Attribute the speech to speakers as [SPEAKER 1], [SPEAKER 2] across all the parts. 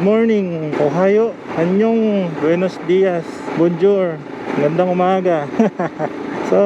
[SPEAKER 1] morning, Ohio, Annyeong, Buenos Dias, Bonjour, gandang umaga. So,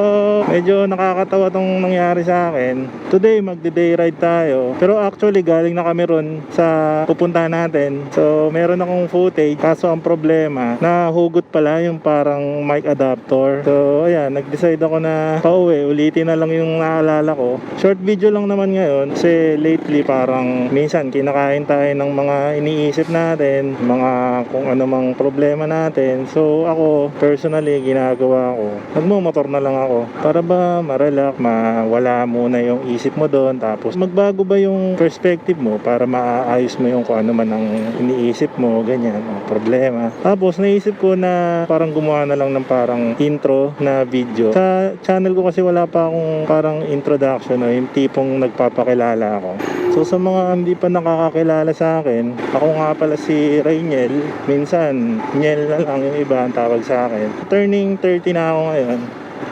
[SPEAKER 1] medyo nakakatawa tong nangyari sa akin. Today, magde-day ride tayo. Pero actually, galing na kami ron sa pupuntahan natin. So, meron akong footage. Kaso ang problema, nahugot pala yung parang mic adapter. So, ayan, nag-decide ako na pauwi. Ulitin na lang yung naalala ko. Short video lang naman ngayon. Kasi lately, parang minsan kinakain tayo ng mga iniisip natin. Mga kung ano mang problema natin. So, ako, personally, ginagawa ko. Nagmumotor na lang ako para ba ma-relax, mawala muna yung isip mo doon, tapos magbago ba yung perspective mo para maayos mo yung kung ano man ang iniisip mo, ganyan, ang problema. Tapos naisip ko na parang gumawa na lang ng parang intro na video. Sa channel ko kasi wala pa akong parang introduction o yung tipong nagpapakilala ako. So sa mga hindi pa nakakakilala sa akin, ako nga pala si Rainiel. Minsan, Niel na lang yung iba ang tawag sa akin. Turning 30 na ako ngayon.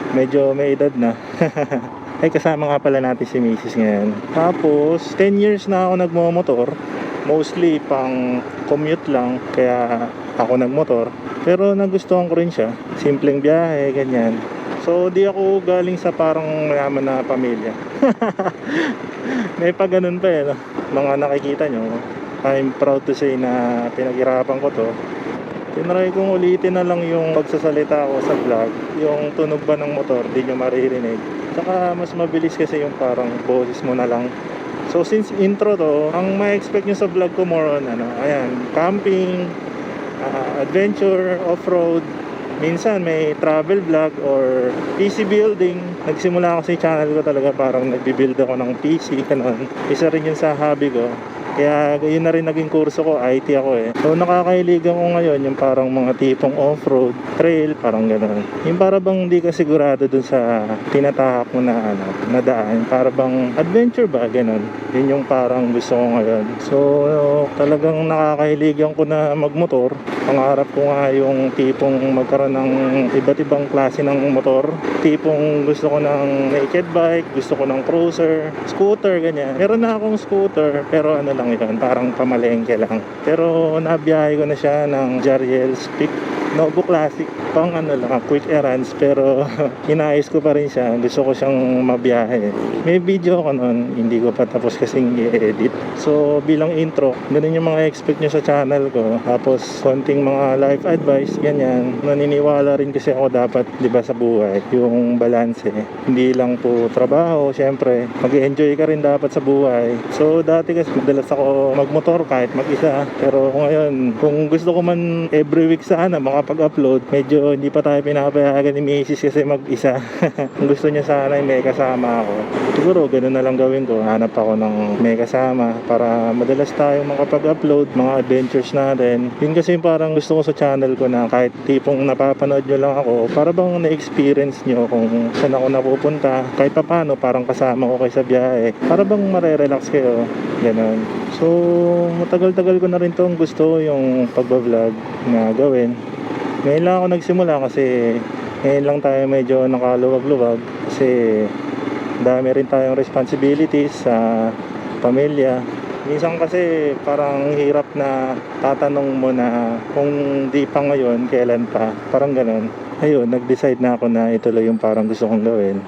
[SPEAKER 1] Medyo may edad na. Ay, kasama nga pala natin si Mrs. ngayon. Tapos 10 years na ako nagmomotor. Mostly pang commute lang, kaya ako nagmotor. Pero nagustuhan ko rin siya. Simpleng biyahe, ganyan. So di ako galing sa parang mayaman na pamilya. May pa ganun pa no? Mga nakikita nyo, I'm proud to say na pinaghirapan ko to. Tinry kong ulitin na lang yung pagsasalita ko sa vlog. Yung tunog ba ng motor, di nyo maririnig. Tsaka mas mabilis kasi yung parang boses mo na lang. So since intro to, ang ma-expect nyo sa vlog ko more on ayan, camping, adventure, off-road. Minsan may travel vlog or PC building. Nagsimula ako sa channel ko talaga, parang nagbibuild ako ng PC, ganun. Isa rin yun sa hobby ko. Kaya yun na rin naging kurso ko, IT ako eh. So nakakailigan ko ngayon yung parang mga tipong off-road, trail, parang gano'n. Yung para bang hindi ka sigurado dun sa tinatahak mo na na daan. Para bang adventure ba, gano'n. Yun yung parang gusto ko ngayon. So talagang nakakailigan ko na magmotor. Pangarap ko nga yung tipong magkaroon ng iba't ibang klase ng motor. Tipong gusto ko ng naked bike, gusto ko ng cruiser, scooter, ganyan. Meron na akong scooter, pero ano lang yun, parang pamalengke lang. Pero nabiyahe ko na siya ng Jariel's Peak Novo Classic, pang lang, quick errands, pero inayos ko pa rin siya. Gusto ko siyang mabiyahe. May video ko nun, hindi ko pa tapos kasing i-edit. So bilang intro, ganun yung mga expect nyo sa channel ko. Tapos konting mga life advice, ganyan. Naniniwala rin kasi ako dapat, di ba, sa buhay yung balance. Hindi lang po trabaho, syempre mag-enjoy ka rin dapat sa buhay. So dati kasi madalas ako magmotor kahit mag-isa, pero ngayon kung gusto ko man every week sana makapag-upload, medyo hindi pa tayo pinapayagan ni Mrs. kasi mag-isa. Kung gusto niya sana may kasama ako, siguro ganun na lang gawin ko, hanap ako ng may kasama para madalas tayo makapag-upload mga adventures natin. Yun kasi parang gusto ko sa channel ko, na kahit tipong napapanood nyo lang ako, para bang na-experience nyo kung saan ako napupunta, kahit pa paano parang kasama ko kayo sa biyahe, para bang marerelax kayo, ganun. So matagal-tagal ko na rin tong gusto yung pagbablog na gawin. Ngayon lang ako nagsimula kasi ngayon lang tayo medyo nakaluwag-luwag kasi dami rin tayong responsibilities sa pamilya. Minsan kasi parang hirap na tatanong mo na kung di pa ngayon, kailan pa, parang ganun. Ayun, nag-decide na ako na ituloy yung parang gusto kong gawin.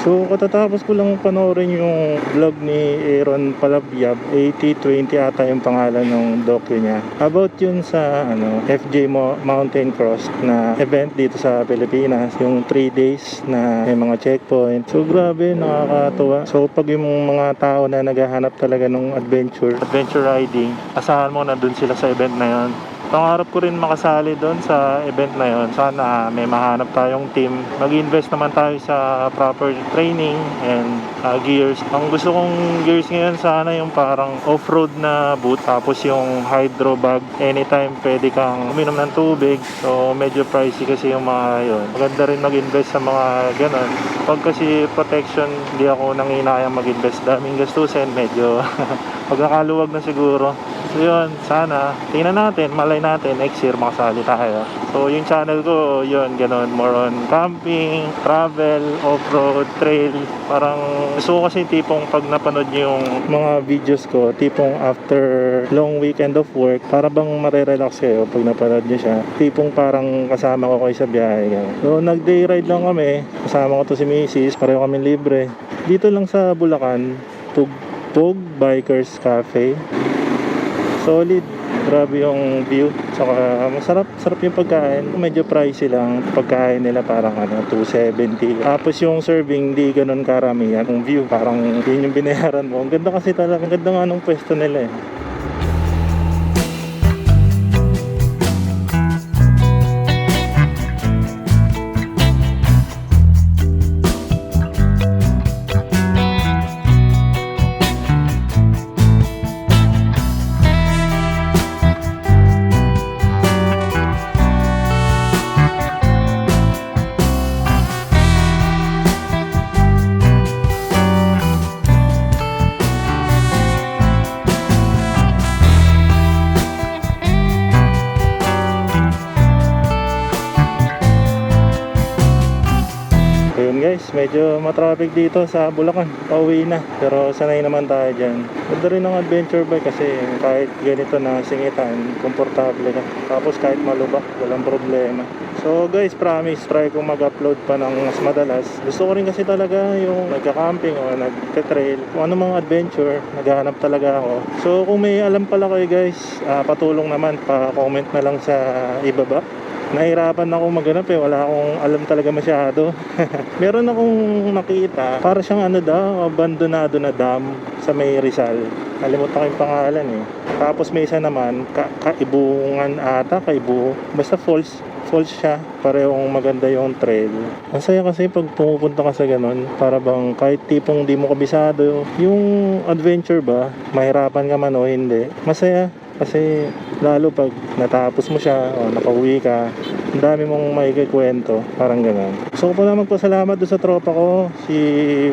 [SPEAKER 1] So katatapos ko lang panoorin yung vlog ni Aaron Palabyab, 8020 ata yung pangalan ng docu niya, about yun sa FJ Mountain Cross na event dito sa Pilipinas, yung 3 days na may mga checkpoint. So grabe, nakakatuwa. So pag yung mga tao na naghahanap talaga ng adventure riding, asahan mo na dun sila sa event na yun. Pangarap ko rin makasali doon sa event na yon. Sana may mahanap tayong team. Mag-invest naman tayo sa proper training and gears. Ang gusto kong gears ngayon sana yung parang off-road na boot, tapos yung hydro bag. Anytime pwede kang uminom ng tubig. So medyo pricey kasi yung mga yon. Maganda rin mag-invest sa mga ganon. Pag kasi protection, hindi ako nanginayang mag-invest. Daming gastusin, medyo pag nakaluwag na siguro. So yun, sana tingnan natin, malay natin next year makasali tayo. So yung channel ko, yun, ganun, more on camping, travel, off-road, trail. Parang gusto ko kasi tipong pag napanood nyo yung mga videos ko, tipong after long weekend of work, para bang marerelax kayo pag napanood nyo siya. Tipong parang kasama ko kayo sa biyahe. Ganun. So nag-day ride lang kami, kasama ko to si Mrs. Pareho kami libre. Dito lang sa Bulacan, Pug Bikers Cafe. Solid, grabe yung view. Saka masarap yung pagkain. Medyo pricey lang pagkain nila, parang $270. Tapos yung serving di ganun karamihan. Yung view parang yun yung binayaran mo. Ang ganda kasi talaga, ang ganda nga nung pwesto nila eh. Guys, medyo matraffic dito sa Bulacan, pauwi na, pero sanay naman tayo dyan. Ganda rin ng adventure bike kasi kahit ganito na singitan, komportable ka, tapos kahit malubak, walang problema. So guys, promise, try kong mag-upload pa ng mas madalas. Gusto ko rin kasi talaga yung nagka-camping o nagka-trail, kung ano mga adventure, naghahanap talaga ako. So kung may alam pala kayo guys, patulong naman, pa-comment na lang sa ibaba. Nahirapan ako maghanap eh, wala akong alam talaga masyado. Meron akong nakita, para siyang abandonado na dam sa may Rizal. Kalimutan ko yung pangalan eh. Tapos may isa naman, Kaibungan ata, basta falls siya, parehong maganda yung trail. Ang saya kasi pag pumupunta ka sa ganun, para bang kahit tipong di mo kabisado yung adventure ba, mahirapan ka man o hindi, masaya. Kasi lalo pag natapos mo siya o nakauwi ka, ang dami mong maikikwento, parang gano'n. Gusto ko pala magpasalamat doon sa tropa ko, si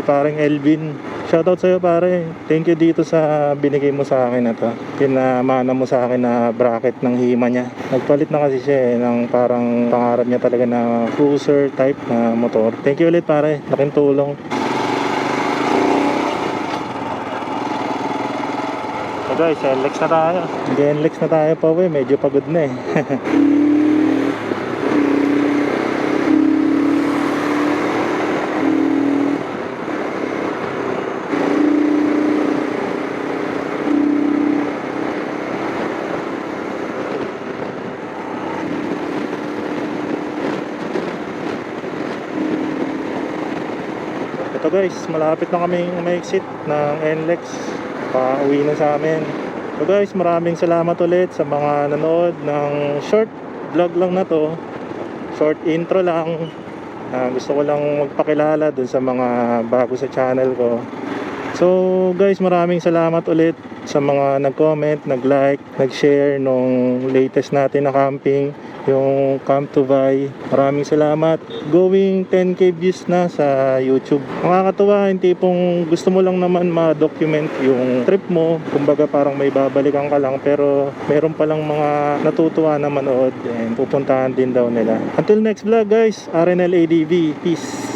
[SPEAKER 1] paring Elvin. Shoutout sa'yo pare, thank you dito sa binigay mo sa akin na to. Pinamana mo sa akin na bracket ng hima niya. Nagpalit na kasi siya ng parang pangarap niya talaga na cruiser type na motor. Thank you ulit pare, laking tulong. So guys, NLEX na tayo. NLEX na tayo pa medyo pagod na eh. Ito guys, malapit na kaming ma-exit ng NLEX. Pauwi na sa amin. So guys, maraming salamat ulit sa mga nanood ng short vlog lang na to. Short intro lang. Gusto ko lang magpakilala dun sa mga bago sa channel ko. So guys, maraming salamat ulit sa mga nag-comment, nag-like, nag-share nung latest natin na camping, yung Camp to Buy. Maraming salamat. Going 10k views na sa YouTube. Nakakatuwa, yung tipong gusto mo lang naman ma-document yung trip mo. Kumbaga parang may babalikan ka lang, pero meron palang mga natutuwa na manood and pupuntahan din daw nila. Until next vlog guys, RNL ADV. Peace.